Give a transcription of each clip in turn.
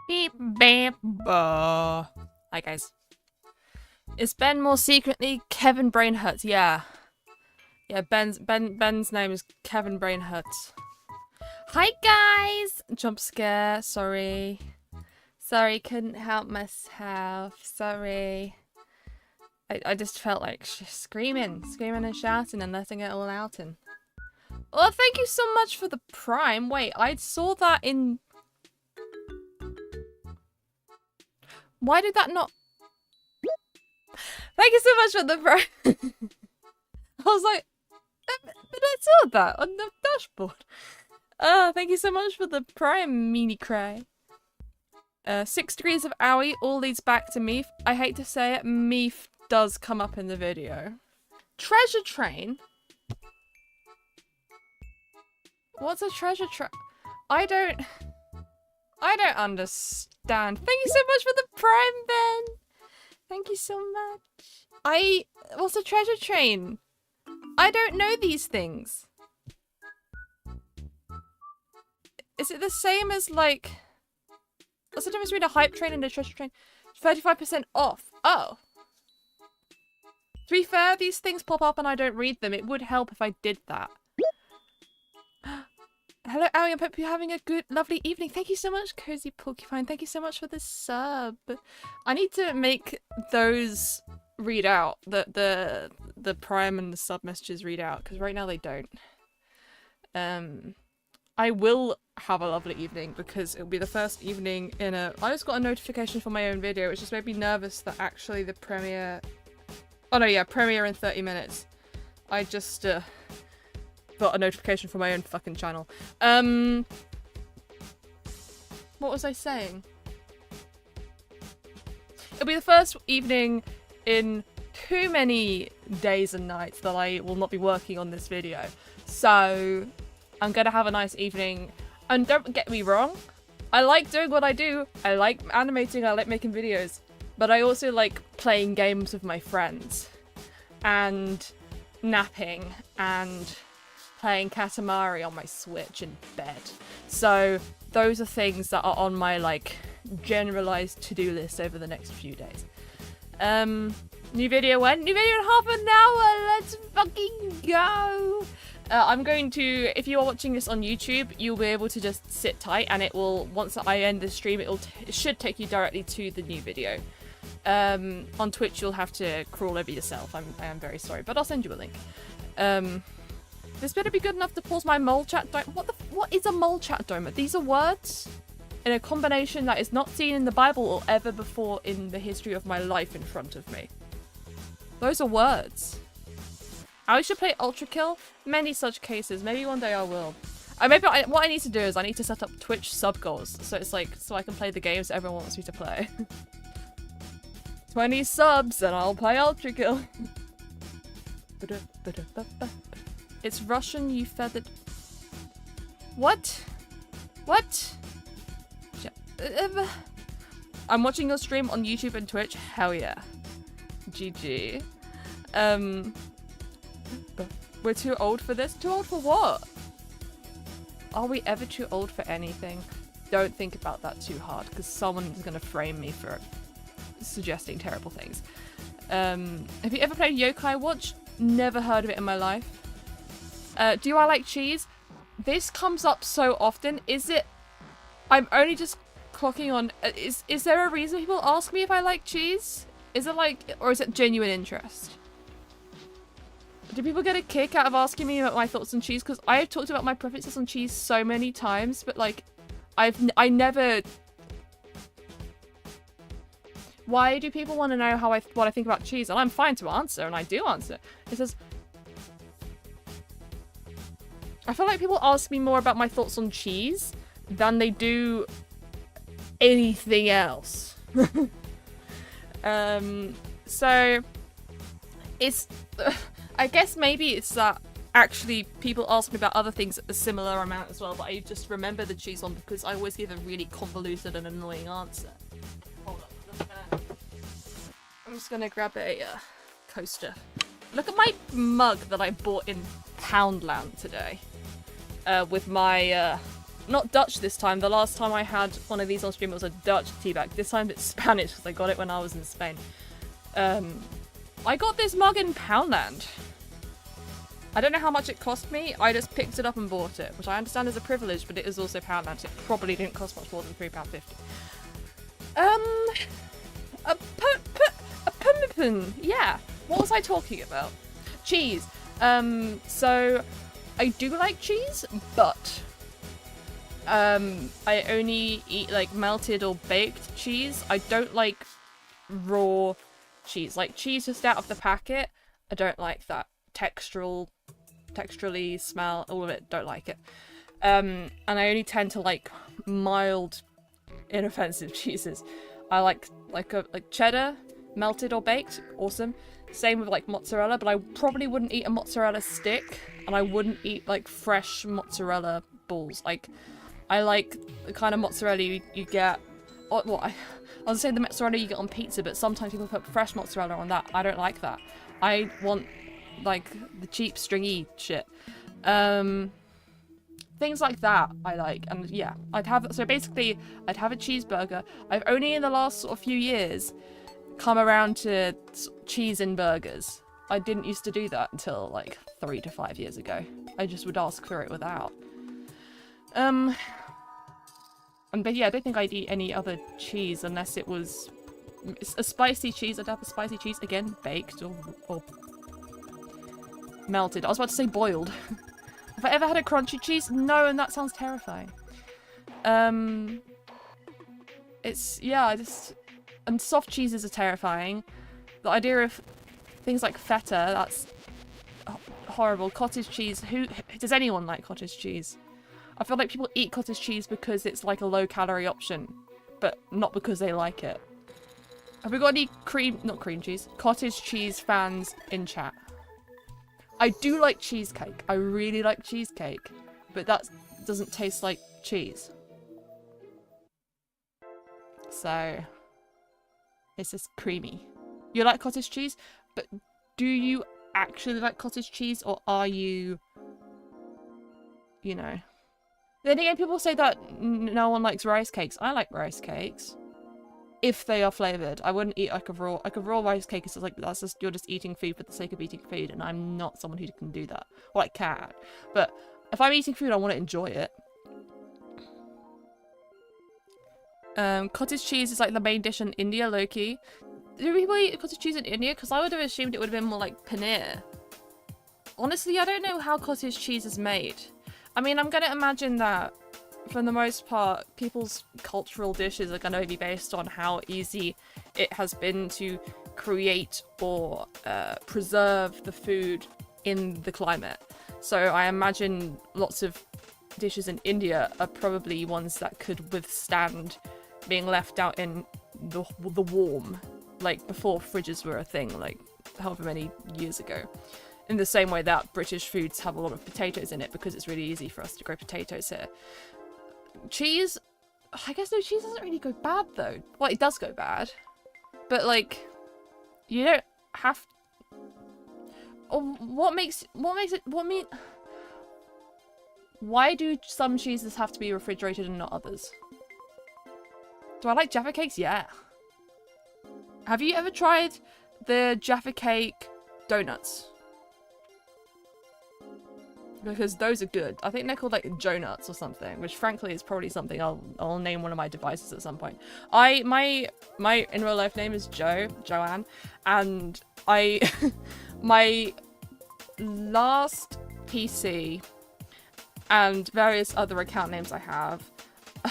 Beep, beep, Hi guys. Is Ben more secretly Kevin Brainhurts? Yeah. Yeah, Ben's name is Kevin Brainhurts. Hi guys! Jump scare, sorry. Sorry, couldn't help myself. Sorry. I just felt like screaming and shouting and letting it all out in. Oh, thank you so much for the Prime. Wait, I saw that in... Why did that not... Thank you so much for the Prime. I was like, but I saw that on the dashboard. Thank you so much for the Prime, Meanie Cray. 6 degrees of owie all leads back to Meef. I hate to say it, Meef does come up in the video. Treasure train? What's a treasure train? I don't understand. Thank you so much for the Prime, Ben. Thank you so much. What's a treasure train? I don't know these things. Is it the same as like... What's the difference between a hype train and a treasure train? 35% off. Oh. To be fair, these things pop up and I don't read them. It would help if I did that. Hello, Owie. I hope you're having a good, lovely evening. Thank you so much, Cozy Porcupine. Thank you so much for the sub. I need to make those read out. The Prime and the sub messages read out, because right now they don't. I will have a lovely evening because it'll be the first evening in a... I just got a notification for my own video, which just made me nervous that actually the premiere... Oh no, yeah, premiere in 30 minutes. I just got a notification from my own fucking channel. What was I saying? It'll be the first evening in too many days and nights that I will not be working on this video. So I'm gonna have a nice evening. And don't get me wrong, I like doing what I do. I like animating, I like making videos. But I also like playing games with my friends. And napping and playing Katamari on my Switch in bed. So those are things that are on my like generalized to-do list over the next few days. New video when? New video in half an hour! Let's fucking go! I'm going to, if you are watching this on YouTube, you'll be able to just sit tight and it will, once I end the stream, it should take you directly to the new video. On Twitch you'll have to crawl over yourself. I am very sorry, but I'll send you a link. This better be good enough to pause my mole chat dome. What is a mole chat dome? These are words in a combination that is not seen in the Bible or ever before in the history of my life in front of me. Those are words. I should play Ultra Kill. Many such cases. Maybe one day I will. What I need to do is I need to set up Twitch sub goals. So it's like, so I can play the games everyone wants me to play. 20 subs and I'll play Ultra Kill. It's Russian, you feathered. What? What? I'm watching your stream on YouTube and Twitch. Hell yeah. GG. We're too old for this? Too old for what? Are we ever too old for anything? Don't think about that too hard, because someone's gonna frame me for suggesting terrible things. Have you ever played Yokai Watch? Never heard of it in my life. Do I like cheese? This comes up so often. Is it... I'm only just clocking on... Is there a reason people ask me if I like cheese? Is it like... Or is it genuine interest? Do people get a kick out of asking me about my thoughts on cheese? Because I have talked about my preferences on cheese so many times, but like... I never... Why do people want to know what I think about cheese? And I'm fine to answer, and I do answer. It says... I feel like people ask me more about my thoughts on cheese than they do anything else. So it's... I guess maybe it's that actually people ask me about other things a similar amount as well, but I just remember the cheese one because I always give a really convoluted and annoying answer. Hold on. I'm just gonna grab a coaster. Look at my mug that I bought in Poundland today. With my, not Dutch this time. The last time I had one of these on stream it was a Dutch tea bag. This time it's Spanish because I got it when I was in Spain. I got this mug in Poundland. I don't know how much it cost me. I just picked it up and bought it, which I understand is a privilege, but it is also Poundland, so it probably didn't cost much more than £3.50. A pumpkin. Yeah. What was I talking about? Cheese. So I do like cheese, but I only eat like melted or baked cheese. I don't like raw cheese. Like cheese just out of the packet, I don't like that. Texturally smell, all of it, don't like it. And I only tend to like mild, inoffensive cheeses. I like cheddar, melted or baked, awesome. Same with like mozzarella, but I probably wouldn't eat a mozzarella stick, and I wouldn't eat like fresh mozzarella balls. Like, I like the kind of mozzarella you get. I was saying the mozzarella you get on pizza, but sometimes people put fresh mozzarella on that. I don't like that. I want like the cheap stringy shit. Things like that I like, and yeah, I'd have a cheeseburger. I've only in the last sort of few years come around to cheese in burgers. I didn't used to do that until like 3 to 5 years ago. I just would ask for it without. But yeah, I don't think I'd eat any other cheese unless it was a spicy cheese. I'd have a spicy cheese, again, baked or melted. I was about to say boiled. Have I ever had a crunchy cheese? No, and that sounds terrifying. And soft cheeses are terrifying. The idea of things like feta, horrible. Cottage cheese. Who does anyone like cottage cheese? I feel like people eat cottage cheese because it's like a low-calorie option, but not because they like it. Have we got any cottage cheese fans in chat? I do like cheesecake. I really like cheesecake, but that doesn't taste like cheese. So, it's just creamy. You like cottage cheese, but do you actually like cottage cheese, or are you, you know? Then again, people say that no one likes rice cakes. I like rice cakes. If they are flavored. I wouldn't eat like a raw rice cake. It's just like, that's just, you're just eating food for the sake of eating food, and I'm not someone who can do that. Well, I can, but if I'm eating food, I want to enjoy it. Cottage cheese is like the main dish in India, low-key. Do people eat cottage cheese in India? Because I would have assumed it would have been more like paneer. Honestly, I don't know how cottage cheese is made. I mean, I'm going to imagine that, for the most part, people's cultural dishes are going to be based on how easy it has been to create or preserve the food in the climate. So I imagine lots of dishes in India are probably ones that could withstand being left out in the warm, like before fridges were a thing, like however many years ago. In the same way that British foods have a lot of potatoes in it because it's really easy for us to grow potatoes here. Cheese, I guess no, cheese doesn't really go bad though. Well, it does go bad, but like, you don't have. Or why do some cheeses have to be refrigerated and not others? Do I like Jaffa cakes? Yeah. Have you ever tried the Jaffa cake donuts? Because those are good. I think they're called like Joe Nuts or something, which frankly is probably something I'll name one of my devices at some point. My in real life name is Joanne, and my last PC and various other account names I have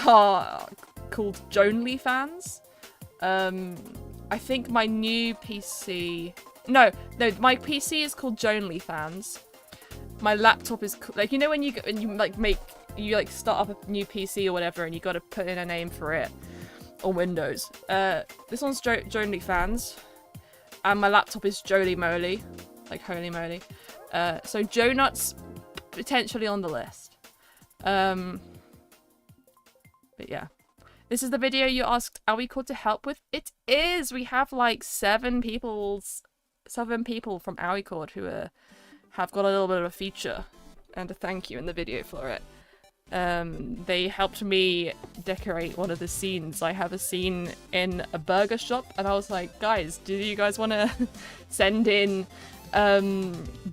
are called Jonely Fans. I think my new PC, no, my PC is called Jonely Fans. My laptop is like, you know when you start up a new PC or whatever and you got to put in a name for it on Windows. This one's Jonely Fans, and my laptop is Jolie Moly, like holy moly. So Joe Nuts potentially on the list. But yeah, this is the video you asked, are we called to help with? It is. We have like 7 people from Awicord who have got a little bit of a feature and a thank you in the video for it. They helped me decorate one of the scenes. I have a scene in a burger shop, and I was like, guys, do you guys want to send in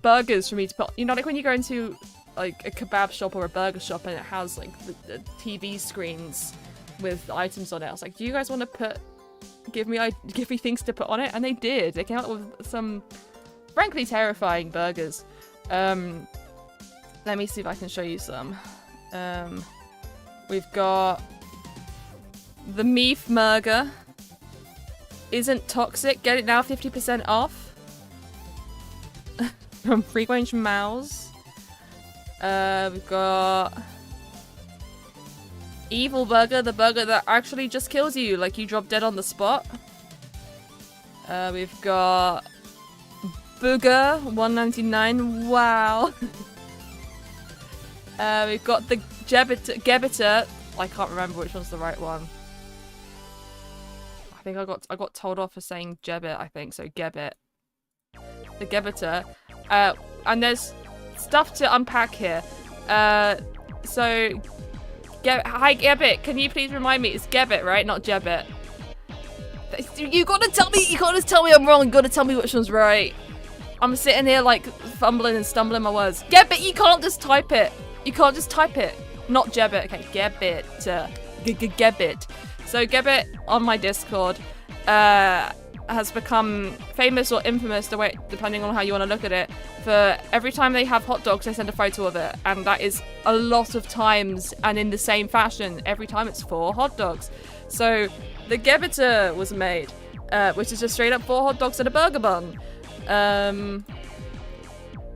burgers for me to put? You know, like when you go into like a kebab shop or a burger shop and it has like the TV screens with items on it. I was like, do you guys want to give me things to put on it? And they did. They came out with some frankly terrifying burgers. Let me see if I can show you some. We've got the Meef Burger. Isn't toxic. Get it now, 50% off. From Free Range Mouse. We've got Evil Burger, the burger that actually just kills you, like you drop dead on the spot. We've got Booger, $1.99. Wow. We've got the Gebbiter. I can't remember which one's the right one. I think I got told off for saying Gebbit, I think, so Gebbit. The Gebbiter. And there's stuff to unpack here. Hi Gebbit, can you please remind me? It's Gebbit, right? Not Gebbit. You gotta tell me, I'm wrong. You gotta tell me which one's right. I'm sitting here like fumbling and stumbling my words. Gebbit, you can't just type it. Not Gebbit. Okay, Gebbit. Gebbit. So Gebbit on my Discord has become famous or infamous, depending on how you want to look at it, for every time they have hot dogs, they send a photo of it. And that is a lot of times, and in the same fashion, every time it's 4 hot dogs. So the Gebbiter was made, which is just straight up 4 hot dogs and a burger bun.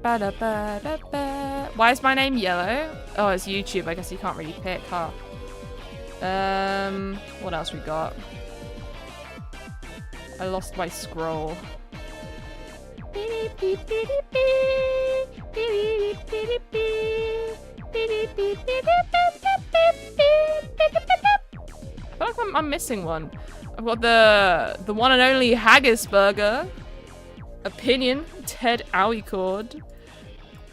Ba-da-ba-da-ba. Why is my name yellow? Oh, it's YouTube. I guess you can't really pick, huh? What else we got? I lost my scroll. I feel like I'm missing one. I've got the one and only Haggis Burger. Opinion, Ted Owicord.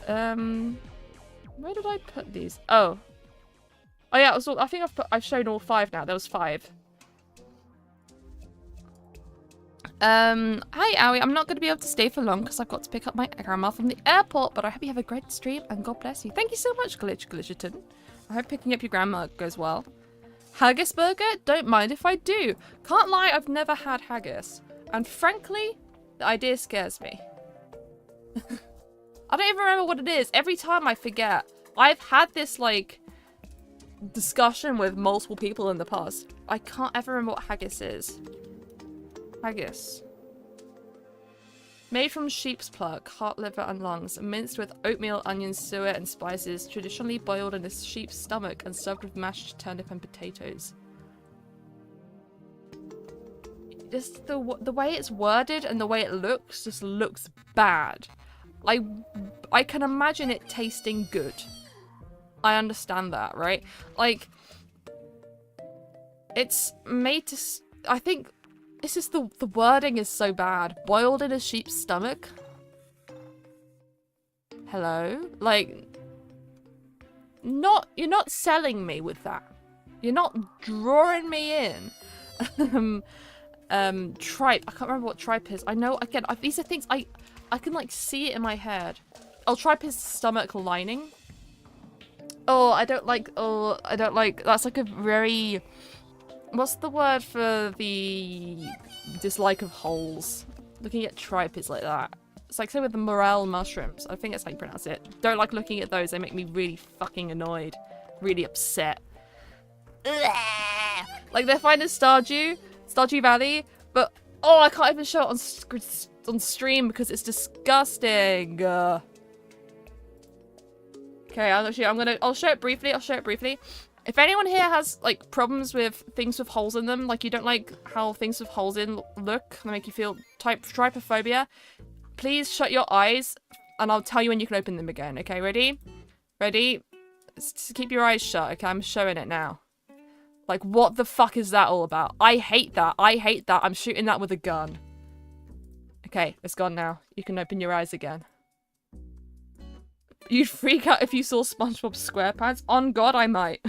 Where did I put these? Oh. Oh yeah, I think I've shown all 5 now. There was 5. Hi Owie, I'm not going to be able to stay for long because I've got to pick up my grandma from the airport, but I hope you have a great stream and God bless you. Thank you so much, Glitcherton. I hope picking up your grandma goes well. Haggis burger? Don't mind if I do. Can't lie, I've never had haggis. And frankly, the idea scares me. I don't even remember what it is. Every time I forget. I've had this, like, discussion with multiple people in the past. I can't ever remember what haggis is. Haggis. Made from sheep's pluck, heart, liver, and lungs, minced with oatmeal, onions, suet, and spices, traditionally boiled in a sheep's stomach and served with mashed turnip and potatoes. Just the way it's worded and the way it looks just looks bad. I can imagine it tasting good. I understand that, right? Like, it's made to... I think... It's just the wording is so bad. Boiled in a sheep's stomach? Hello? Like, you're not selling me with that. You're not drawing me in. Tripe. I can't remember what tripe is. I know, again, these are things I can, like, see it in my head. Oh, tripe is stomach lining. I don't like, that's like a very... What's the word for the dislike of holes? Looking at tripe is like that. It's like same with the morel mushrooms. I think that's how you pronounce it. Don't like looking at those. They make me really fucking annoyed. Really upset. Ugh! Like they're fine in Stardew Valley, but oh, I can't even show it on stream because it's disgusting. Okay, I'll show it briefly. If anyone here has, like, problems with things with holes in them, like you don't like how things with holes in look, they make you feel trypophobia, please shut your eyes and I'll tell you when you can open them again, okay? Ready? Ready? Just keep your eyes shut, okay? I'm showing it now. Like, what the fuck is that all about? I hate that. I'm shooting that with a gun. Okay, it's gone now. You can open your eyes again. You'd freak out if you saw SpongeBob SquarePants? On God, I might.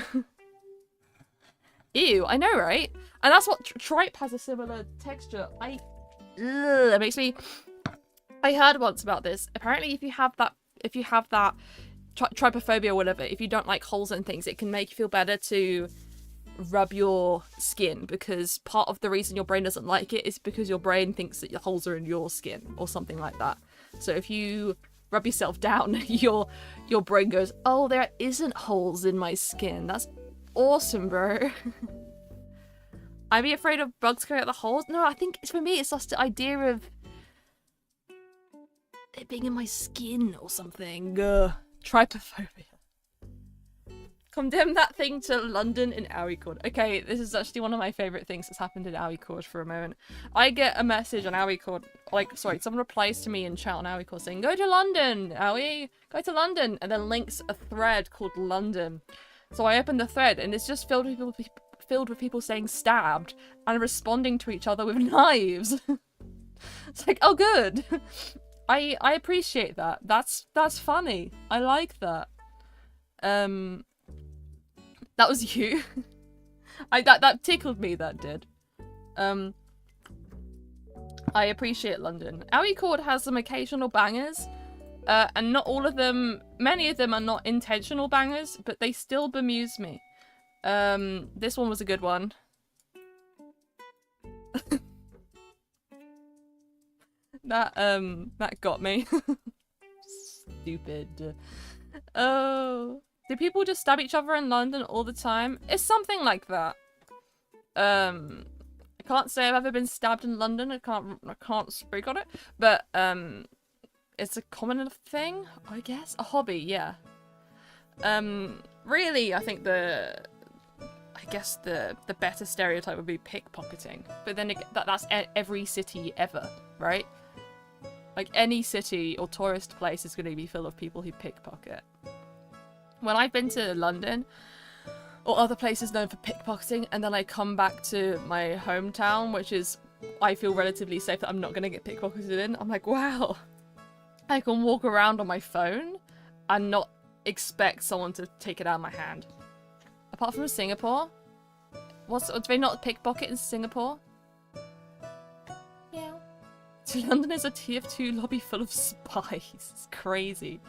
Ew, I know, right? And that's what tripe has a similar texture. It makes me... I heard once about this. Apparently, if you have that trypophobia or whatever, if you don't like holes and things, it can make you feel better to rub your skin because part of the reason your brain doesn't like it is because your brain thinks that your holes are in your skin or something like that. So if you rub yourself down, your brain goes, oh, there isn't holes in my skin. That's awesome, bro. I'd be afraid of bugs going out the holes. No, I think for me, it's just the idea of it being in my skin or something. Trypophobia. Condemn that thing to London in Owicord. Okay, this is actually one of my favourite things that's happened in Owicord for a moment. I get a message on Owicord, someone replies to me in chat on Owicord saying, go to London, Owie, go to London, and then links a thread called London. So I opened the thread, and it's just filled with people saying stabbed, and responding to each other with knives. It's like, oh good. I appreciate that. That's funny. I like that. That was you. That tickled me, that did. I appreciate London. Owicord has some occasional bangers, and not all of them, many of them are not intentional bangers, but they still bemuse me. This one was a good one. That got me. Stupid. Oh. Do people just stab each other in London all the time? It's something like that. I can't say I've ever been stabbed in London. I can't speak on it. But it's a common thing, I guess. A hobby, yeah. Really, I think the better stereotype would be pickpocketing. But then that's every city ever, right? Like, any city or tourist place is going to be full of people who pickpocket. When I've been to London or other places known for pickpocketing, and then I come back to my hometown, which is, I feel relatively safe that I'm not going to get pickpocketed in, I'm like, wow, I can walk around on my phone and not expect someone to take it out of my hand. Apart from Singapore, do they not pickpocket in Singapore? Yeah. London is a tier 2 lobby full of spies. It's crazy.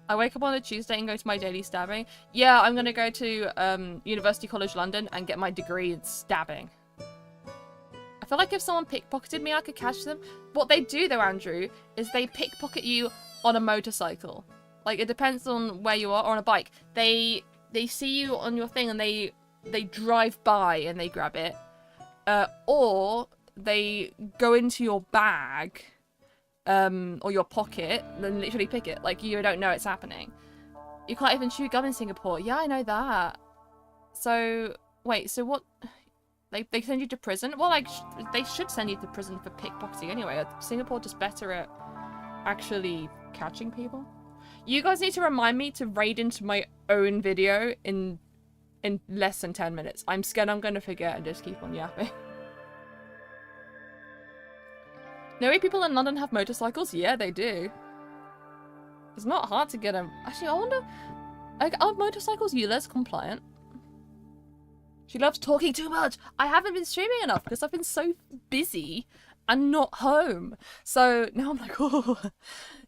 I wake up on a Tuesday and go to my daily stabbing. Yeah, I'm gonna go to University College London and get my degree in stabbing. I feel like if someone pickpocketed me, I could catch them. What they do though, Andrew, is they pickpocket you on a motorcycle. Like, it depends on where you are, or on a bike. They see you on your thing and they drive by and they grab it. Or they go into your bag, or your pocket, and then literally pick it. Like, you don't know it's happening. You can't even chew gum in Singapore. Yeah, I know that. So, wait, so what? They send you to prison? Well, like, they should send you to prison for pickpocketing anyway. Singapore just better at actually catching people. You guys need to remind me to raid into my own video in less than 10 minutes. I'm scared I'm going to forget and just keep on yapping. Know people in London have motorcycles? Yeah, they do. It's not hard to get them. Actually, I wonder, like, are motorcycles ULEZ compliant? She loves talking too much. I haven't been streaming enough because I've been so busy and not home. So now I'm like, oh,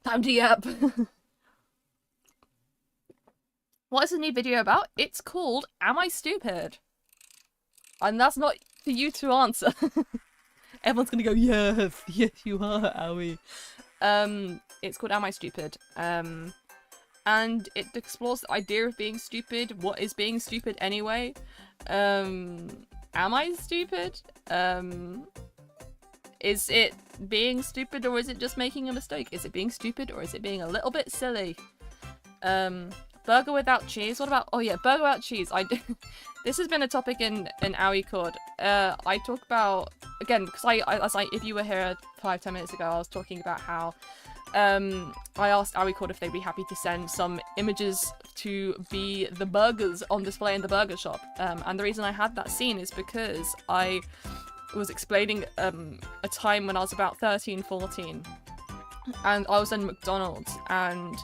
time to yap. What is the new video about? It's called Am I Stupid? And that's not for you to answer. Everyone's gonna go, yes, yes you are, Owie. It's called Am I Stupid? And it explores the idea of being stupid. What is being stupid anyway? Am I stupid? Is it being stupid, or is it just making a mistake? Is it being stupid, or is it being a little bit silly? Burger without cheese? What about... Oh yeah, burger without cheese. This has been a topic in Owie Cord. I talk about... Again, because if you were here 5-10 minutes ago, I was talking about how I asked Owie Cord if they'd be happy to send some images to be the burgers on display in the burger shop. And the reason I had that scene is because I was explaining a time when I was about 13, 14. And I was in McDonald's and...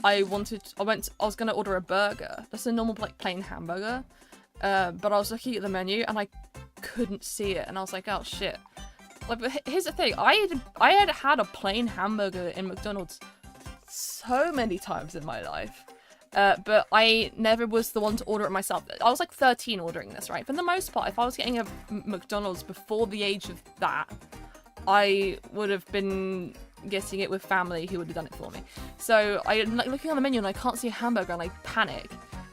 I was gonna order a burger. That's a normal, like, plain hamburger. But I was looking at the menu and I couldn't see it, and I was like, oh shit. Like, but here's the thing, I had a plain hamburger in McDonald's so many times in my life. But I never was the one to order it myself. I was like 13 ordering this, right? For the most part, if I was getting a McDonald's before the age of that, I would have been getting it with family who would have done it for me. So I'm like looking on the menu and I can't see a hamburger and I panic.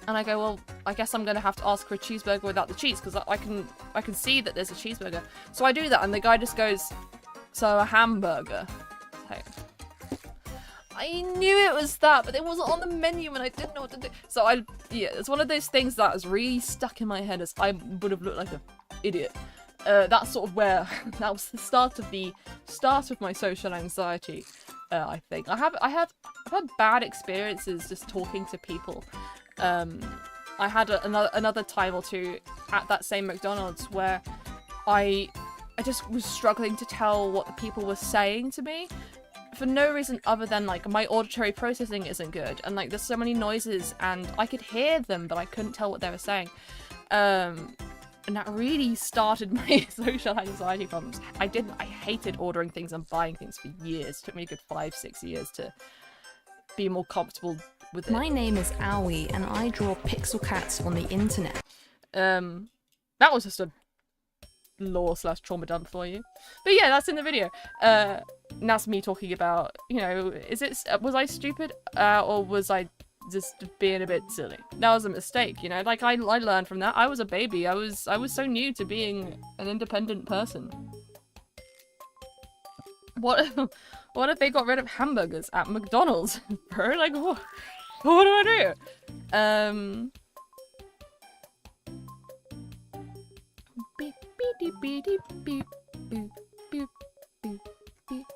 And I go, well, I guess I'm going to have to ask for a cheeseburger without the cheese because I can see that there's a cheeseburger. So I do that and the guy just goes, so a hamburger. Like, I knew it was that, but it wasn't on the menu and I didn't know what to do. So yeah, it's one of those things that is really stuck in my head as I would have looked like an idiot. That's sort of where that was the start of my social anxiety. I think I've had bad experiences just talking to people. I had another time or two at that same McDonald's where I just was struggling to tell what the people were saying to me for no reason other than like my auditory processing isn't good and like there's so many noises and I could hear them but I couldn't tell what they were saying. And that really started my social anxiety problems. I hated ordering things and buying things for years. It took me a good 5-6 years to be more comfortable with it. My name is Owie and I draw pixel cats on the internet. That was just a lore/trauma dump for you. But yeah, that's in the video. And that's me talking about, you know, was I stupid? Or was I just being a bit silly? That was a mistake, you know, like I learned from that. I was a baby. I was so new to being an independent person. What What if they got rid of hamburgers at McDonald's? Bro, like, what do I do? Beep, beep, beep, beep, beep, beep, beep, beep, beep, beep.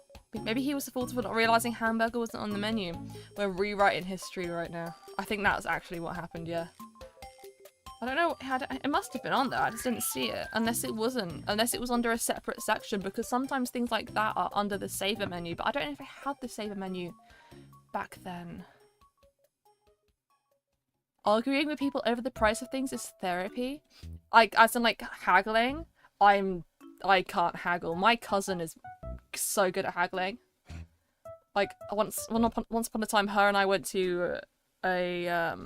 Maybe he was the fault for not realizing hamburger wasn't on the menu. We're rewriting history right now. I think that's actually what happened, yeah. I don't know, it must have been on there, I just didn't see it. Unless it wasn't. Unless it was under a separate section, because sometimes things like that are under the saver menu, but I don't know if I had the saver menu back then. Arguing with people over the price of things is therapy. Like, as in, like, haggling. I can't haggle. My cousin is so good at haggling. Like, once upon a time, her and I went to a,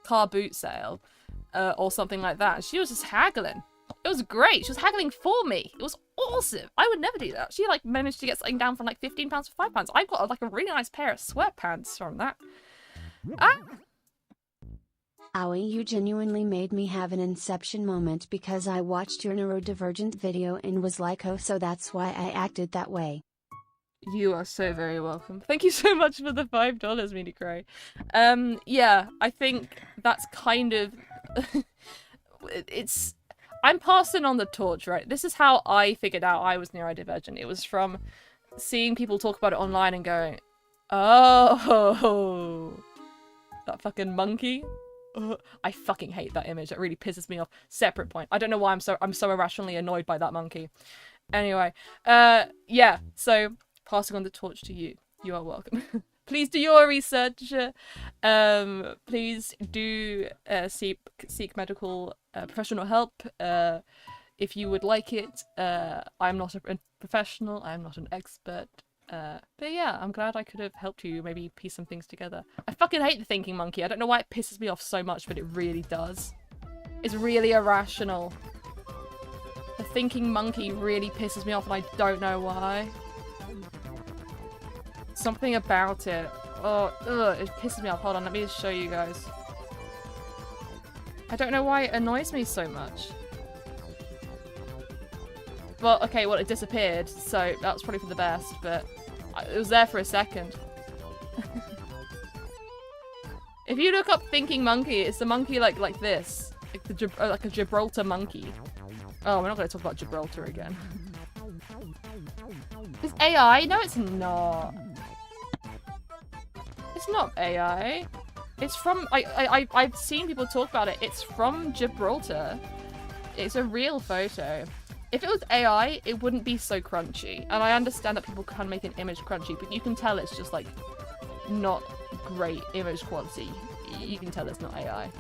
car boot sale, or something like that. She was just haggling. It was great. She was haggling for me. It was awesome. I would never do that. She, like, managed to get something down from, like, £15 for £5. I got, like, a really nice pair of sweatpants from that. Ah! Owie, you genuinely made me have an inception moment because I watched your neurodivergent video and was like, oh, so that's why I acted that way. You are so very welcome. Thank you so much for the $5, Meanie Cray. Yeah, I think that's kind of... I'm passing on the torch, right? This is how I figured out I was neurodivergent. It was from seeing people talk about it online and going, oh, that fucking monkey. Ugh. I fucking hate that image. It really pisses me off. Separate point. I don't know why I'm so irrationally annoyed by that monkey. Anyway, yeah, so passing on the torch to you. You are welcome. Please do your research. Please do seek medical professional help if you would like it. I'm not a professional. I'm not an expert. But yeah, I'm glad I could have helped you maybe piece some things together. I fucking hate the thinking monkey. I don't know why it pisses me off so much, but it really does. It's really irrational. The thinking monkey really pisses me off and I don't know why. Something about it. Oh, ugh, it pisses me off. Hold on, let me just show you guys. I don't know why it annoys me so much. Well, okay, well, it disappeared, so that was probably for the best, but it was there for a second. If you look up thinking monkey, it's a monkey like this. Like a Gibraltar monkey. Oh, we're not going to talk about Gibraltar again. It's AI? No, it's not. It's not AI. It's from... I've seen people talk about it. It's from Gibraltar. It's a real photo. If it was AI, it wouldn't be so crunchy. And I understand that people can make an image crunchy, but you can tell it's just, like, not great image quality. You can tell it's not AI.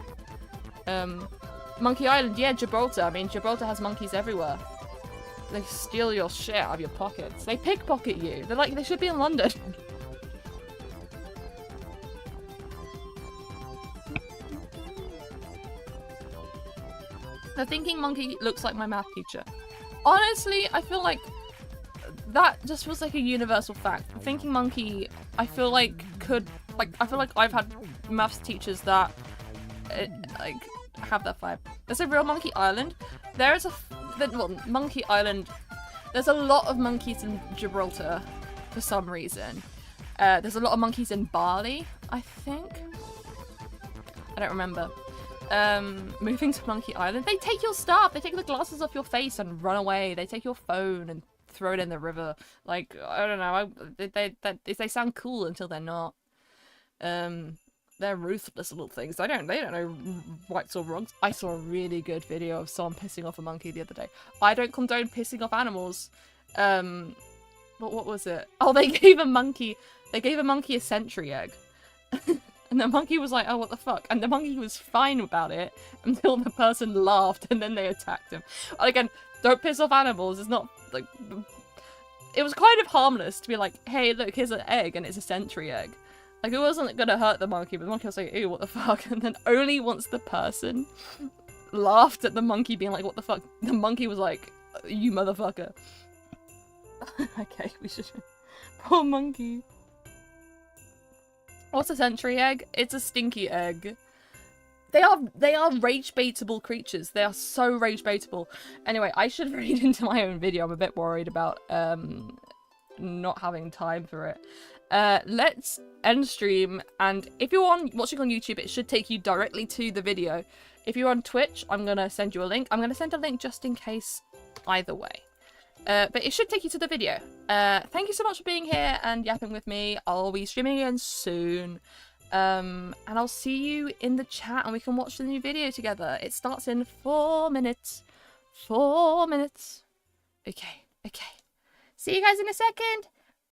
Monkey Island, yeah, Gibraltar. I mean, Gibraltar has monkeys everywhere. They steal your shit out of your pockets. They pickpocket you. They're like, they should be in London. The thinking monkey looks like my math teacher. Honestly, I feel like that just was like a universal fact. The thinking monkey, I feel like I feel like I've had maths teachers that like have that vibe. There's a real Monkey Island. There is Monkey Island. There's a lot of monkeys in Gibraltar for some reason. There's a lot of monkeys in Bali, I think. I don't remember. Moving to Monkey Island, they take your stuff. They take the glasses off your face and run away. They take your phone and throw it in the river. Like, I don't know. They sound cool until they're not. They're ruthless little things. They don't know rights or wrongs. I saw a really good video of someone pissing off a monkey the other day. I don't condone pissing off animals. But what was it? Oh, they gave a monkey a sentry egg. And the monkey was like, oh, what the fuck? And the monkey was fine about it until the person laughed and then they attacked him. And again, don't piss off animals. It's not, like... It was kind of harmless to be like, hey, look, here's an egg and it's a sentry egg. Like, it wasn't gonna hurt the monkey, but the monkey was like, ew, what the fuck? And then only once the person laughed at the monkey being like, what the fuck? The monkey was like, you motherfucker. Okay, we should... Poor monkey. What's a sentry egg? It's a stinky egg. They are rage baitable creatures. They are so rage baitable. Anyway, I should read into my own video. I'm a bit worried about not having time for it. Let's end stream, and if you're watching on YouTube, it should take you directly to the video. If you're on Twitch, I'm gonna send you a link. I'm gonna send a link just in case either way. But it should take you to the video. Thank you so much for being here and yapping with me. I'll be streaming again soon. And I'll see you in the chat and we can watch the new video together. It starts in 4 minutes. 4 minutes. Okay. See you guys in a second.